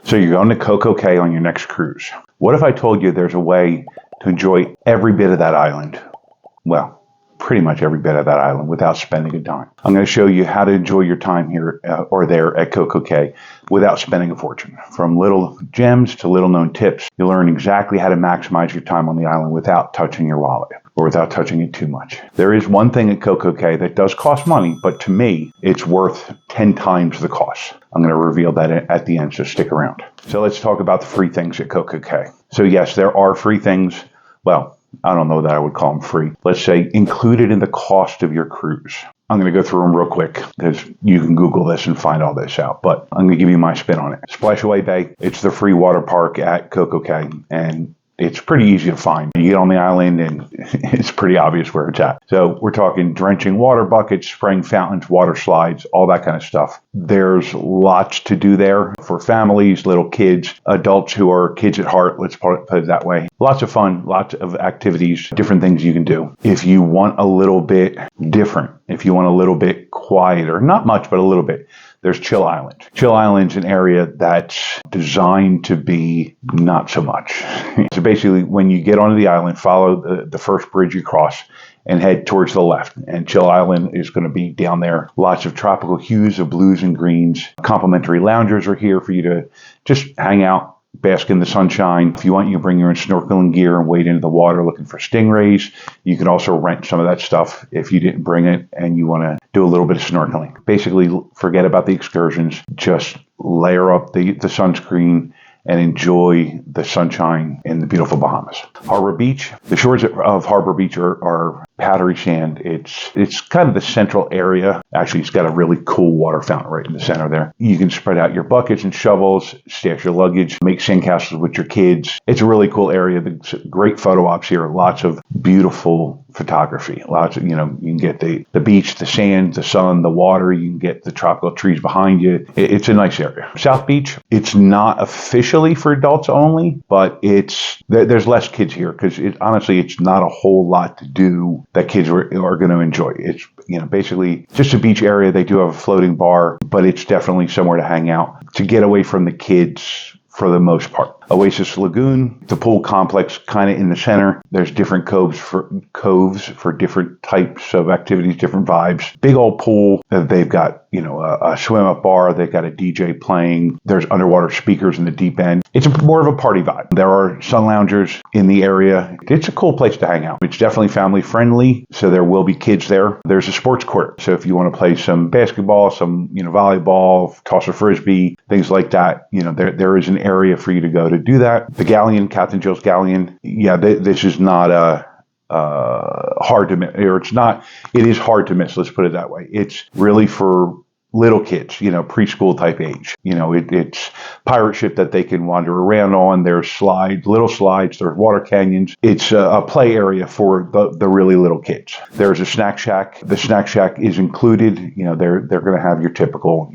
So you're going to CocoCay on your next cruise. What if I told you there's a way to enjoy every bit of that island? Well, pretty much every bit of that island without spending a dime. I'm going to show you how to enjoy your time here or there at CocoCay without spending a fortune. From little gems to little known tips, you'll learn exactly how to maximize your time on the island without touching your wallet or without touching it too much. There is one thing at CocoCay that does cost money, but to me, it's worth 10 times the cost. I'm going to reveal that at the end, so stick around. So let's talk about the free things at CocoCay. So yes, there are free things. Well, I don't know that I would call them free. Let's say included in the cost of your cruise. I'm going to go through them real quick because you can Google this and find all this out, but I'm going to give you my spin on it. Splashaway Bay, it's the free water park at CocoCay, and it's pretty easy to find. You get on the island and it's pretty obvious where it's at. So we're talking drenching water buckets, spraying fountains, water slides, all that kind of stuff. There's lots to do there for families, little kids, adults who are kids at heart, let's put it that way. Lots of fun, lots of activities, different things you can do. If you want a little bit different, if you want a little bit quieter, not much, but a little bit, there's Chill Island. Chill Island's an area that's designed to be not so much. So basically, when you get onto the island, follow the first bridge you cross and head towards the left. And Chill Island is going to be down there. Lots of tropical hues of blues and greens. Complimentary loungers are here for you to just hang out, bask in the sunshine. If you want, you can bring your own snorkeling gear and wade into the water looking for stingrays. You can also rent some of that stuff if you didn't bring it and you want to do a little bit of snorkeling. Basically, forget about the excursions. Just layer up the sunscreen and enjoy the sunshine in the beautiful Bahamas. Harbor Beach. The shores of Harbor Beach are powdery sand. It's kind of the central area. Actually, it's got a really cool water fountain right in the center there. You can spread out your buckets and shovels, stash your luggage, make sandcastles with your kids. It's a really cool area. There's great photo ops here. Lots of beautiful photography. Lots of, you can get the beach, the sand, the sun, the water. You can get the tropical trees behind you. It's a nice area. South Beach, it's not officially for adults only, but there's less kids here because honestly, it's not a whole lot to do that kids are going to enjoy. It's, basically just a beach area. They do have a floating bar, but it's definitely somewhere to hang out, to get away from the kids for the most part. Oasis Lagoon, the pool complex kind of in the center. There's different coves for different types of activities, different vibes. Big old pool. They've got, a swim-up bar. They've got a DJ playing. There's underwater speakers in the deep end. It's more of a party vibe. There are sun loungers in the area. It's a cool place to hang out. It's definitely family friendly, so there will be kids there. There's a sports court. So if you want to play some basketball, some, volleyball, toss a frisbee, things like that, there is an area for you to go to do that. The Galleon, Captain Jill's Galleon, this is not hard to miss, or it is hard to miss, let's put it that way. It's really for little kids, preschool type age. It's pirate ship that they can wander around on. There's little slides, there's water canyons. It's a play area for the really little kids. There's a snack shack. The snack shack is included. They're going to have your typical,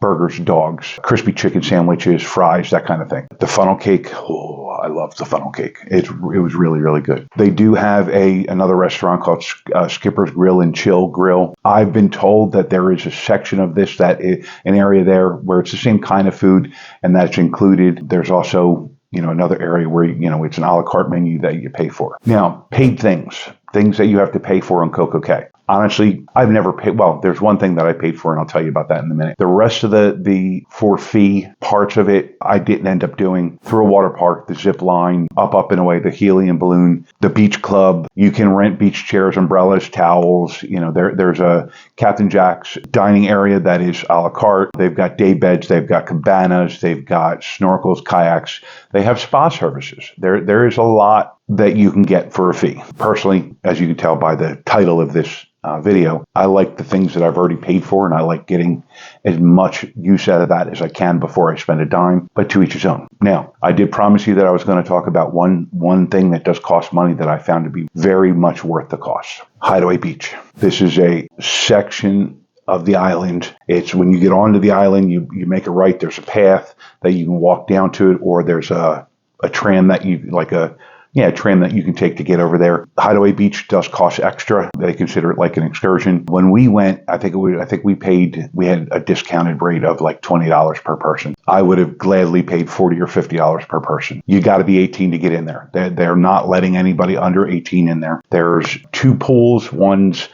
burgers, dogs, crispy chicken sandwiches, fries, that kind of thing. The funnel cake, I love the funnel cake. It was really, really good. They do have another restaurant called Skipper's Grill and Chill Grill. I've been told that there is a section of this, an area there where it's the same kind of food, and that's included. There's also, another area where, it's an a la carte menu that you pay for. Now, paid things that you have to pay for on CocoCay. Honestly, I've never paid. Well, there's one thing that I paid for, and I'll tell you about that in a minute. The rest of the for fee parts of it, I didn't end up doing. Through a water park, the zip line, up and away, the helium balloon, the beach club. You can rent beach chairs, umbrellas, towels. There's a Captain Jack's dining area that is a la carte. They've got day beds, they've got cabanas, they've got snorkels, kayaks. They have spa services. There is a lot that you can get for a fee. Personally, as you can tell by the title of this video, I like the things that I've already paid for, and I like getting as much use out of that as I can before I spend a dime, but to each his own. Now, I did promise you that I was going to talk about one thing that does cost money that I found to be very much worth the cost. Hideaway Beach. This is a section of the island. It's when you get onto the island, you make a right, there's a path that you can walk down to it, or there's a tram that you, like a yeah, tram that you can take to get over there. Hideaway Beach does cost extra. They consider it like an excursion. When we went, I think we had a discounted rate of like $20 per person. I would have gladly paid $40 or $50 per person. You got to be 18 to get in there. They're not letting anybody under 18 in there. There's 2 pools. One's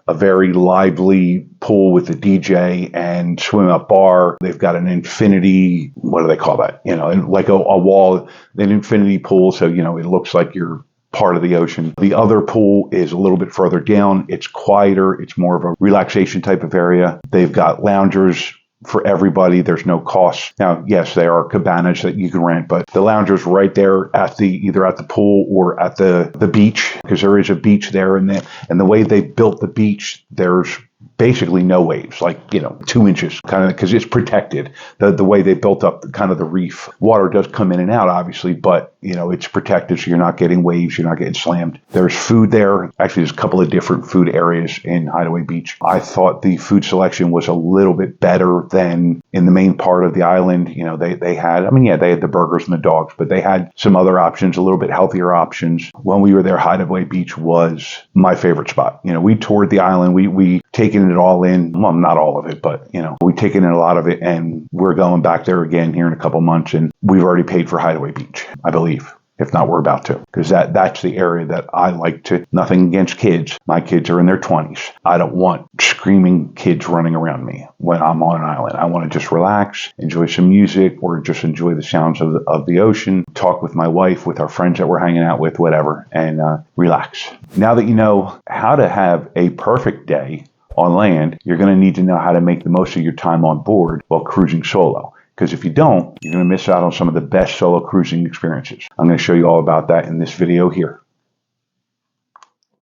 a very lively pool with a DJ and swim up bar. They've got an infinity, what do they call that? Like a wall, an infinity pool. So, it looks like you're part of the ocean. The other pool is a little bit further down. It's quieter. It's more of a relaxation type of area. They've got loungers for everybody. There's no cost. Now, yes, there are cabanas that you can rent, but the lounger's right there either at the pool or at the beach, because there is a beach there, and the way they built the beach, there's basically no waves, like 2 inches, kind of, because it's protected. The way they built up kind of the reef, water does come in and out, obviously, but it's protected, so you're not getting waves, you're not getting slammed. There's food there. Actually, there's a couple of different food areas in Hideaway Beach. I thought the food selection was a little bit better than in the main part of the island. They had the burgers and the dogs, but they had some other options, a little bit healthier options. When we were there, Hideaway Beach was my favorite spot. We toured the island. We taken it all in. Well, not all of it, but we taken in a lot of it, and we're going back there again here in a couple months, and we've already paid for Hideaway Beach, I believe. If not, we're about to, because that's the area that I like to. Nothing against kids. My kids are in their 20s. I don't want screaming kids running around me when I'm on an island. I want to just relax, enjoy some music, or just enjoy the sounds of the ocean, talk with my wife, with our friends that we're hanging out with, whatever, and relax. Now that you know how to have a perfect day on land, you're going to need to know how to make the most of your time on board while cruising solo. Because if you don't, you're going to miss out on some of the best solo cruising experiences. I'm going to show you all about that in this video here.